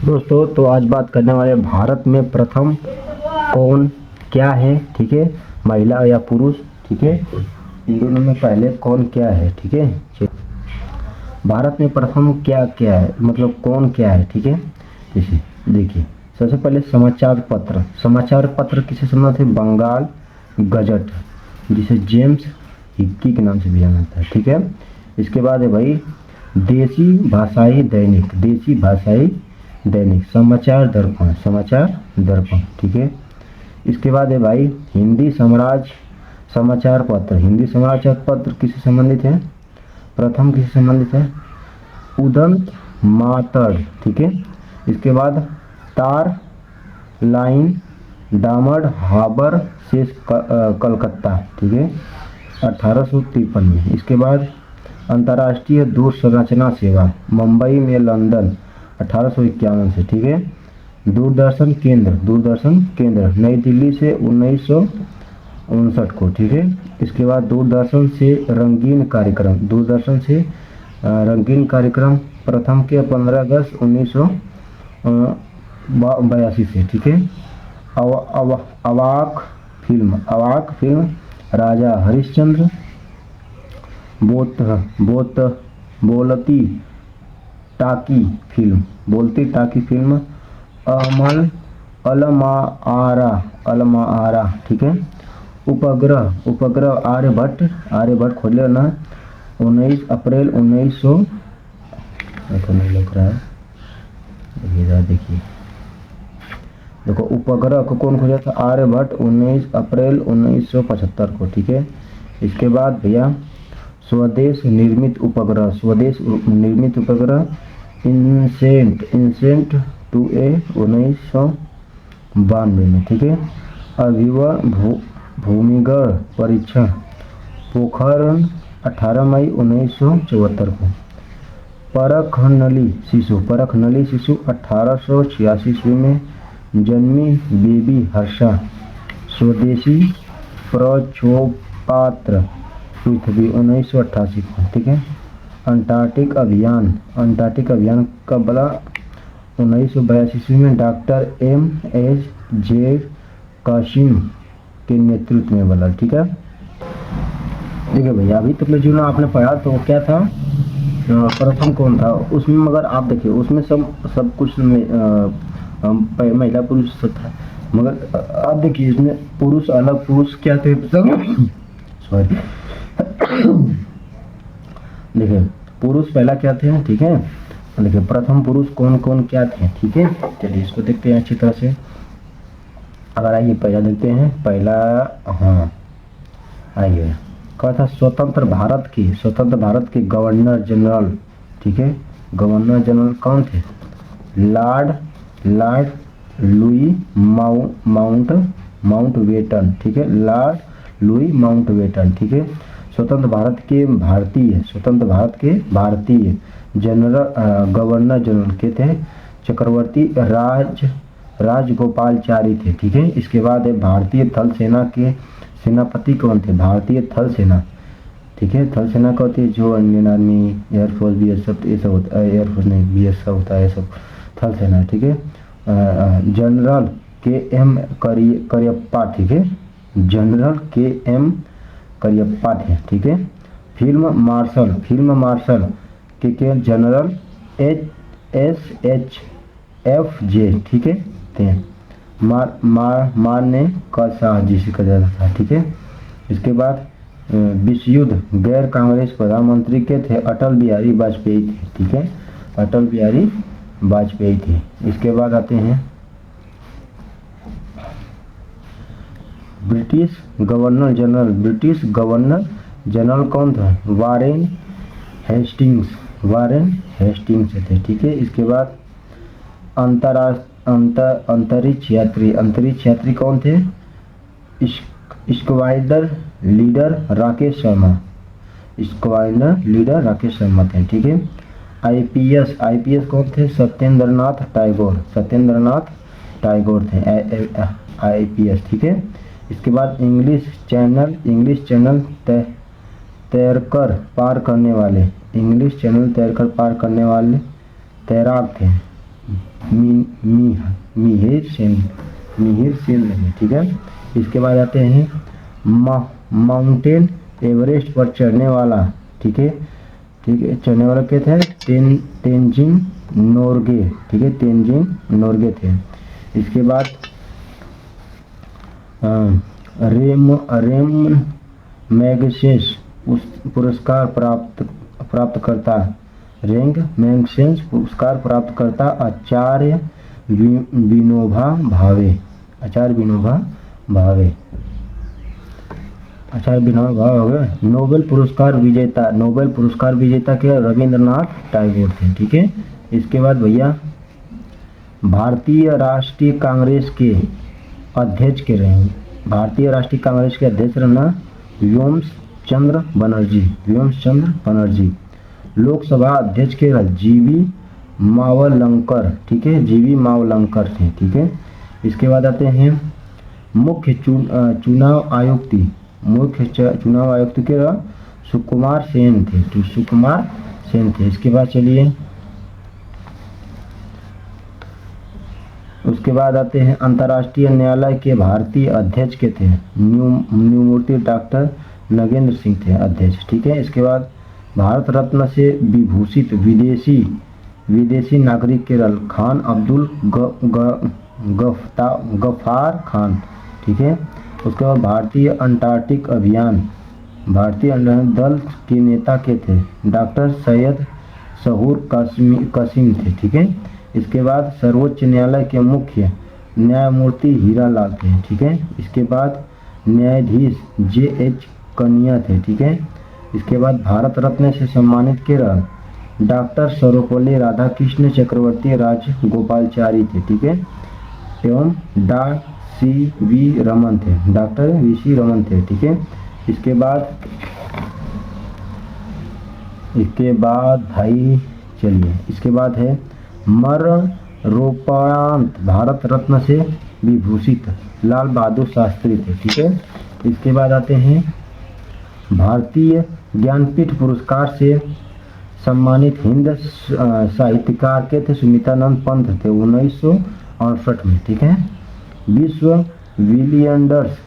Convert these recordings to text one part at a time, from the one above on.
दोस्तों तो आज बात करने वाले भारत में प्रथम कौन क्या है, ठीक है, महिला या पुरुष, ठीक है, इन दोनों में पहले कौन क्या है, ठीक है। भारत में प्रथम क्या क्या है, मतलब कौन क्या है, ठीक है। जैसे देखिए, सबसे पहले समाचार पत्र किसे संबंधित है? बंगाल गजट, जिसे जेम्स हिक्की के नाम से भी जाना जाता है, ठीक है। इसके बाद है भाई देसी भाषाई दैनिक समाचार दर्पण, ठीक है। इसके बाद है भाई हिंदी समाचार पत्र किससे संबंधित है? प्रथम किससे संबंधित है? उदंत मातड़, ठीक है। इसके बाद तार लाइन डामर हाबर से कलकत्ता, ठीक है, 1853 में। इसके बाद अंतर्राष्ट्रीय दूर संरचना सेवा मुंबई में लंदन 1851 से, ठीक है। दूरदर्शन केंद्र नई दिल्ली से 1959 को, ठीक है। इसके बाद दूरदर्शन से रंगीन कार्यक्रम प्रथम के 15 अगस्त 1982 से, ठीक है। अवाक फिल्म राजा हरिश्चंद्र, बोलती टाकी फिल्म अलमारा, ठीक है। उपग्रह आर्यभट्ट खोले ना 19 अप्रैल 1900, नहीं लग रहा है, देखिए देखो उपग्रह को कौन खोजा था? आर्यभट्ट 19 अप्रैल 1975 को, ठीक है। इसके बाद भैया स्वदेश निर्मित उपग्रह इंसेंट 2A 1992 में, ठीक है। अभिवर भूमिगढ़ परीक्षण पोखरण 18 मई 1974 को। परख नली शिशु 1886 ईस्वी में जन्मी बेबी हर्षा। स्वदेशी प्रक्षोपात्र पृथ्वी 1988 को, ठीक है। अंटार्कटिक अभियान कब बना? 1982 ईस्वी में डॉक्टर MSZ कासिम के नेतृत्व में बना, ठीक है। देखिए भैया अभी तक जो आपने पढ़ा तो क्या था, प्रथम कौन था उसमें, मगर आप देखिए उसमें सब कुछ महिला पुरुष था, मगर आप देखिए इसमें पुरुष अलग पुरुष क्या थे सॉरी देखिए पुरुष पहला क्या थे, ठीक है। देखिए प्रथम पुरुष कौन कौन क्या थे, ठीक है। चलिए इसको देखते हैं अच्छी तरह से। अगर आइए पहला देखते हैं, पहला, हाँ आइए, कहा था स्वतंत्र भारत के गवर्नर जनरल, ठीक है। गवर्नर जनरल कौन थे? लॉर्ड लुई माउंटबेटन, ठीक है। लॉर्ड लुई माउंटबेटन, ठीक है। स्वतंत्र भारत के भारतीय गवर्नर जनरल के थे चक्रवर्ती राजगोपालचारी थे, ठीक है। इसके बाद भारतीय थल सेना के सेनापति कौन थे? भारतीय थल सेना, ठीक है। थल सेना का होती है जो इंडियन आर्मी, एयरफोर्स, BSF ये सब होता है, एयरफोर्स नहीं BSF होता है, ये सब थल सेना, ठीक है। जनरल KM करियप्पा, ठीक है। जनरल KM करियप्पा थे, ठीक है। फील्ड मार्शल के जनरल SHFJ, ठीक है, थे। मारने का शाह जिसे कहा जाता था, ठीक है। इसके बाद विश्व युद्ध गैर कांग्रेस प्रधानमंत्री के थे? अटल बिहारी वाजपेयी थे, ठीक है। अटल बिहारी वाजपेयी थे। इसके बाद आते हैं ब्रिटिश गवर्नर जनरल कौन था? वारेन हेस्टिंग्स थे, ठीक है। इसके बाद अंतरिक्ष यात्री कौन थे? स्क्वाड्रन लीडर राकेश शर्मा थे, ठीक है। आईपीएस कौन थे? सत्येंद्रनाथ टैगोर थे आईपीएस, ठीक है। इसके बाद इंग्लिश चैनल तैरकर पार करने वाले तैराक थे मिहिर सेन नहीं, ठीक है। इसके बाद आते हैं माउंटेन एवरेस्ट पर चढ़ने वाला, ठीक है, चढ़ने वाला क्या थे? तेंजिन नोर्गे, ठीक है, तेंजिन नोर्गे थे। इसके बाद रेम मैगसेस पुरस्कार प्राप्तकर्ता, रेंग मैगसेस पुरस्कार प्राप्तकर्ता आचार्य विनोबा भावे, आचार्य विनोबा भावे हो गए। नोबेल पुरस्कार विजेता के रविंद्रनाथ टैगोर थे, ठीक है। इसके बाद भैया भारतीय राष्ट्रीय कांग्रेस के अध्यक्ष के रहे, भारतीय राष्ट्रीय कांग्रेस के अध्यक्ष रहना व्योम चंद्र बनर्जी। लोकसभा अध्यक्ष के जीवी मावलंकर, ठीक है, जीवी मावलंकर थे, ठीक है। इसके बाद आते हैं मुख्य चुनाव आयुक्त के सुकुमार सेन थे, इसके बाद चलिए उसके बाद आते हैं अंतर्राष्ट्रीय न्यायालय के भारतीय अध्यक्ष के थे न्यायमूर्ति डॉक्टर नगेंद्र सिंह थे अध्यक्ष, ठीक है। इसके बाद भारत रत्न से विभूषित विदेशी नागरिक केरल खान अब्दुल गफ्फार खान, ठीक है। उसके बाद भारतीय अंटार्कटिक दल के नेता के थे डॉक्टर सैयद सहूर कासिम थे, ठीक है। इसके बाद सर्वोच्च न्यायालय के मुख्य न्यायमूर्ति हीरालाल थे, ठीक है। इसके बाद न्यायाधीश JH कनिया थे, ठीक है। इसके बाद भारत रत्न से सम्मानित केरल डॉक्टर सर्वपल्ली राधाकृष्ण चक्रवर्ती राजगोपालचारी थे, ठीक है, एवं डॉक्टर VC रमन थे, ठीक है। इसके बाद भाई चलिए इसके बाद है मरणोपरांत भारत रत्न से विभूषित लाल बहादुर शास्त्री थे, ठीक है। इसके बाद आते हैं भारतीय ज्ञानपीठ पुरस्कार से सम्मानित हिंद साहित्यकार के थे सुमित्रानंद पंत थे 1968 में, ठीक है। विश्व विलियंडर्स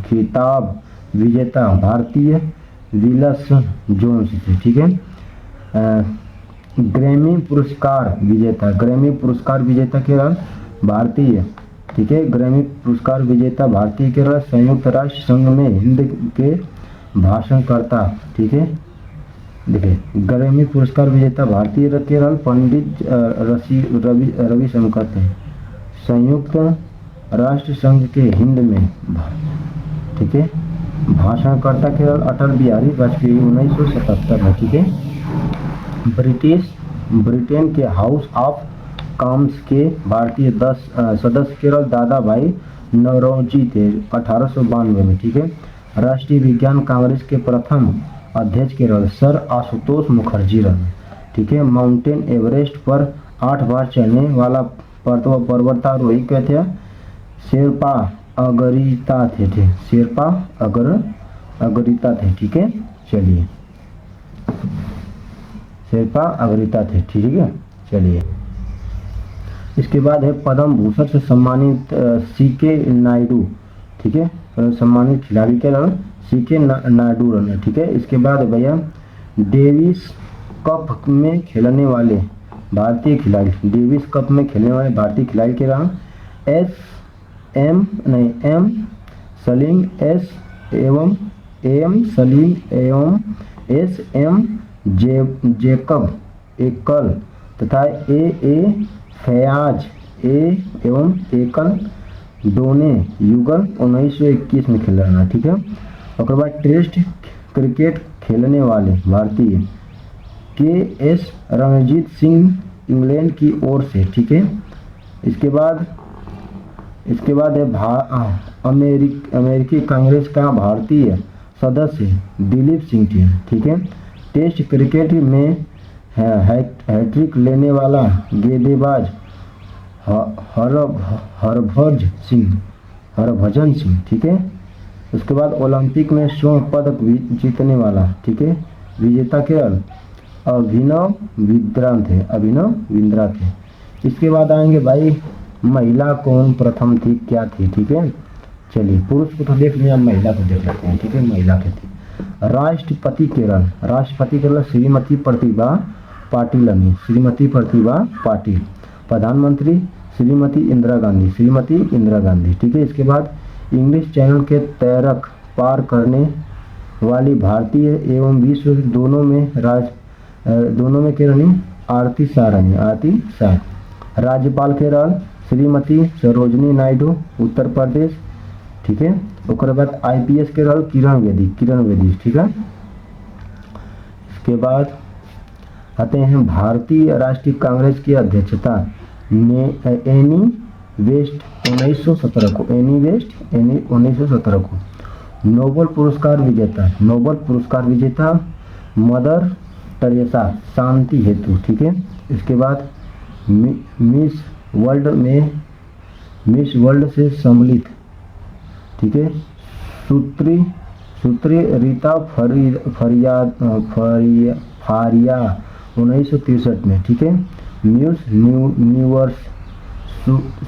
खिताब विजेता भारतीय विल्स जोन्स थे, ठीक है। ग्रैमी पुरस्कार विजेता केरल भारतीय, ठीक है, ग्रैमी पुरस्कार विजेता भारतीय केरल संयुक्त राष्ट्र संघ में हिंद के भाषणकर्ता, ठीक है। देखिए ग्रैमी पुरस्कार विजेता भारतीय केरल पंडित रविशंकर थे संयुक्त राष्ट्र संघ के हिंद में, ठीक है, भाषणकर्ता केरल अटल बिहारी वाजपेयी 1977 में, ठीक है। ब्रिटेन के हाउस ऑफ कॉमन्स के भारतीय 10 सदस्य केरल दादा भाई नौरोजी थे 1892 में, ठीक है। राष्ट्रीय विज्ञान कांग्रेस के प्रथम अध्यक्ष केरल सर आशुतोष मुखर्जी रहे, ठीक है। माउंटेन एवरेस्ट पर 8 बार चढ़ने वाला पर्वतारोही क्या थे? शेरपा अगरिता थे, ठीक है। चलिए शेरपा अगरिता थे, ठीक है। चलिए इसके बाद है पद्म भूषण से सम्मानित CK नायडू, ठीक है, सम्मानित खिलाड़ी के नाम CK नायडू रहे, ठीक है। इसके बाद भैया डेविस कप में खेलने वाले भारतीय खिलाड़ी के नाम M सलीम एवं SM जेकब एकल तथा A फयाज एवं एकल दोने युगल 1921 में खेल रहा, ठीक है। और बाद टेस्ट क्रिकेट खेलने वाले भारतीय KS रणजीत सिंह इंग्लैंड की ओर से, ठीक है। इसके बाद है अमेरिकी कांग्रेस का भारतीय सदस्य दिलीप सिंह थे, ठीक है। टेस्ट क्रिकेट में हैट्रिक लेने वाला गेंदबाज हरभजन सिंह, ठीक है। उसके बाद ओलंपिक में स्वर्ण पदक जीतने वाला, ठीक है, विजेता केरल अभिनव बिंद्रा थे, अभिनव बिंद्रा थे। इसके बाद आएंगे भाई महिला कौन प्रथम थी, क्या थी, ठीक है। चलिए पुरुष को तो देख लिया, महिला को देख लेते हैं, ठीक है। महिला के थी राष्ट्रपति केरल श्रीमती प्रतिभा पाटिल, श्रीमती प्रतिभा पाटिल। प्रधानमंत्री श्रीमती इंदिरा गांधी, ठीक है। इसके बाद इंग्लिश चैनल के तैरक पार करने वाली भारतीय एवं विश्व दोनों में केरल आरती शाह। राज्यपाल केरल श्रीमती सरोजनी नायडू, उत्तर प्रदेश, ठीक है। उसके बाद IPS केरल किरण बेदी, ठीक है। इसके बाद आते हैं भारतीय राष्ट्रीय कांग्रेस की अध्यक्षता एनी वेस्ट 1917 को। नोबेल पुरस्कार विजेता मदर टेरेसा शांति हेतु, ठीक है। इसके बाद मिस वर्ल्ड से सम्मिलित, ठीक है, सूत्री रीता फारिया 1963 में, ठीक है। म्यूस न्यूवर्स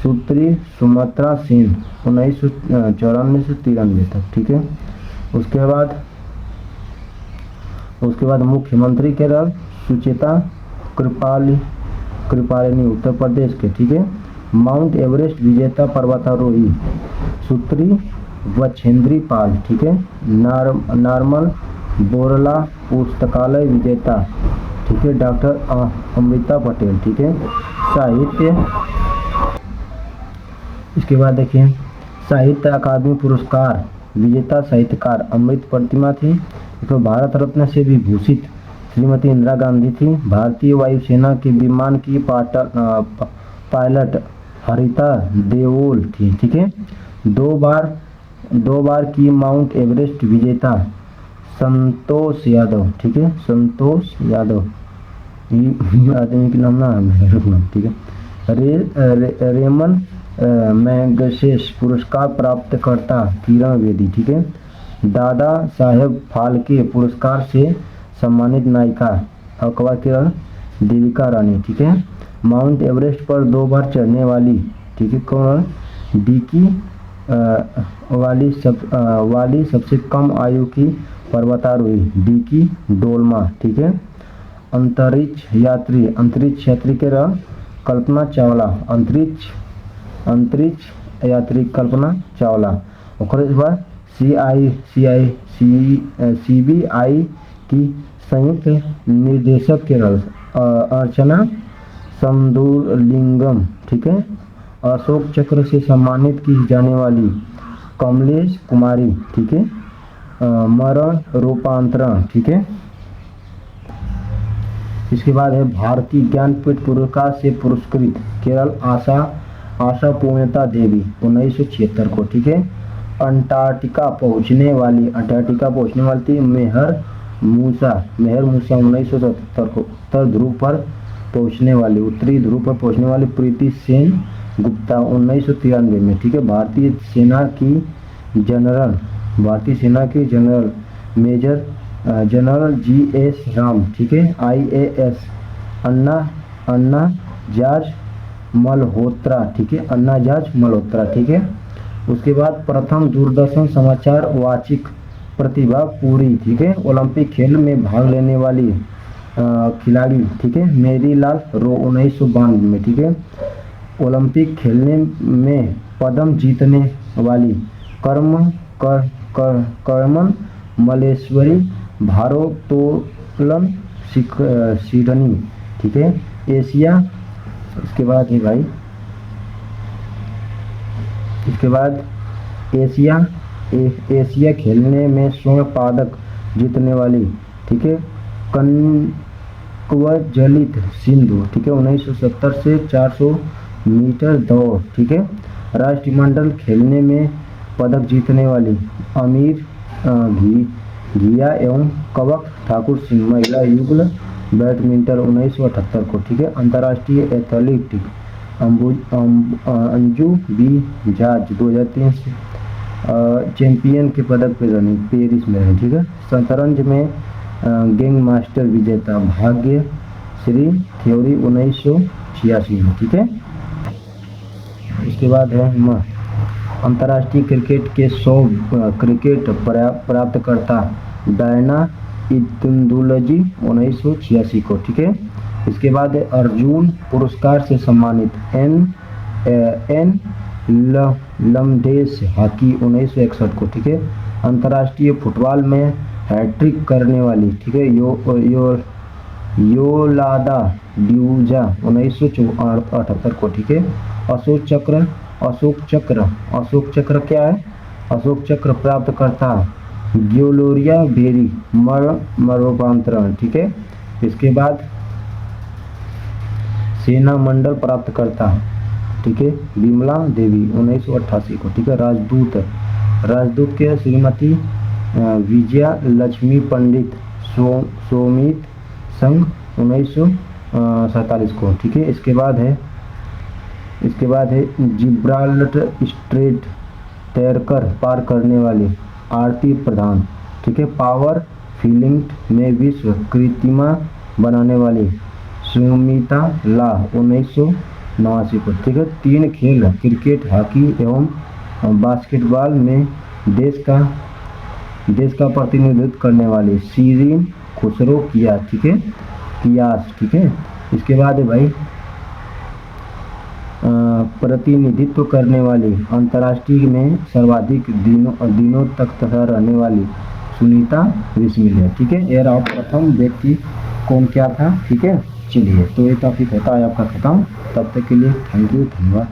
सूत्री सुमित्रा सेन 1994 से 93 तक, ठीक है। उसके बाद मुख्यमंत्री केरल सुचेता कृपालिनी, उत्तर प्रदेश के, ठीक है। माउंट एवरेस्ट विजेता पर्वतारोही सूत्री बछेंद्री पाल, ठीक है। नार्मल बोरला पुस्तकालय विजेता, ठीक है, डॉक्टर अमृता पटेल, ठीक है। साहित्य, इसके बाद देखिए साहित्य अकादमी पुरस्कार विजेता साहित्यकार अमृत प्रतिमा थी। तो भारत रत्न से भी भूषित श्रीमती इंदिरा गांधी थी। भारतीय वायुसेना के विमान की पायलट हरिता देओल थी, ठीक है। दो बार की माउंट एवरेस्ट विजेता संतोष यादव, ठीक है, संतोष यादव, ये आदमी के नाम ना है, ठीक है। रेमन मैगसेस पुरस्कार प्राप्त करता किरण बेदी, ठीक है। दादा साहेब फाल्के पुरस्कार से सम्मानित नायिका अकवा किरण देविका रानी, ठीक है। माउंट एवरेस्ट पर 2 बार चढ़ने वाली, ठीक है, कौन, डीकी वाली सबसे कम आयु की पर्वतारोही डीकी डोलमा, ठीक है। अंतरिक्ष यात्री के कल्पना चावला, अंतरिक्ष यात्री कल्पना चावला। और इस बार CBI की संयुक्त निर्देशक केरल अर्चना समदुरलिंगम, ठीक है। अशोक चक्र से सम्मानित की जाने वाली कमलेश कुमारी, ठीक है। मरण रूपांतरण, ठीक है। इसके बाद है भारतीय ज्ञानपीठ पुरस्कार से पुरस्कृत केरल आशा पूर्णता देवी 1976 को, ठीक है। अंटार्कटिका पहुंचने वाली थी मेहर मूसा 1977 को। उत्तरी ध्रुव पर पहुंचने वाली प्रीति सेन गुप्ता 1993 में, ठीक है। भारतीय सेना की general major general GS Ram, ठीक है। IAS अन्ना जाज मल्होत्रा, ठीक है, अन्ना जाज मल्होत्रा, ठीक है। उसके बाद प्रथम दूरदर्शन समाचार वाचिक प्रतिभा पूरी, ठीक है। ओलंपिक खेल में भाग लेने वाली खिलाड़ी, ठीक है, मेरीलाल रो 1992 में, ठीक है। ओलंपिक खेलने में पदम जीतने वाली करमन मलेश्वरी भारोत्तोलन सिडनी, ठीक है। एशिया, इसके बाद ही भाई एशिया खेलने में स्वर्ण पदक जीतने वाली, ठीक है, कनकवजलित सिंधु, ठीक है, 1970 से 400 मीटर दौड़, ठीक है। राष्ट्रमंडल खेलने में पदक जीतने वाली अमीर घिया एवं कवक ठाकुर सिंह, महिला युगल बैडमिंटन 1978 को, ठीक है। अंतर्राष्ट्रीय एथलेटिक अंजू बी जाज 2003 से चैंपियन के पदक पे रही पेरिस में रहे, ठीक है। शतरंज में गैंग मास्टर विजेता भाग्य श्री थ्योरी 1986 में, ठीक है। इसके बाद है अंतर्राष्ट्रीय क्रिकेट के 100 क्रिकेट प्राप्तकर्ता डायना इंदुलजी 1986 को, ठीक है। इसके बाद है अर्जुन पुरस्कार से सम्मानित एन लमडेस हॉकी 1961 को, ठीक है। अंतर्राष्ट्रीय फुटबॉल में हैट्रिक करने वाली, ठीक है, योलादा ड्यूजा 1978 को, ठीक है। अशोक चक्र क्या है? अशोक चक्र प्राप्त करता ग्लोरिया बेरी मरणोपरांत, ठीक है। इसके बाद सेना मंडल प्राप्त करता, ठीक है, विमला देवी 1988 को, ठीक है। राजदूत के श्रीमती विजया लक्ष्मी पंडित सोमित संघ 1947 को, ठीक है। इसके बाद है जिब्राल्टर स्ट्रेट तैरकर पार करने वाली आरती प्रधान, ठीक है। पावर फील्डिंग में विश्व कीर्तिमान बनाने वाली सुमिता ला 1989 को, ठीक है। 3 खेल क्रिकेट, हॉकी एवं बास्केटबॉल में देश का प्रतिनिधित्व करने वाली शिरीन खुसरो किया, ठीक है, कियास, ठीक है। इसके बाद है भाई प्रतिनिधित्व करने वाली अंतर्राष्ट्रीय में सर्वाधिक दिनों तक रहने वाली सुनीता विस्मिल है, ठीक है। यह आप प्रथम व्यक्ति कौन क्या था, ठीक है। चलिए, तो ये टॉपिक होता है आपका खत्म। तब तक के लिए थैंक यू, धन्यवाद।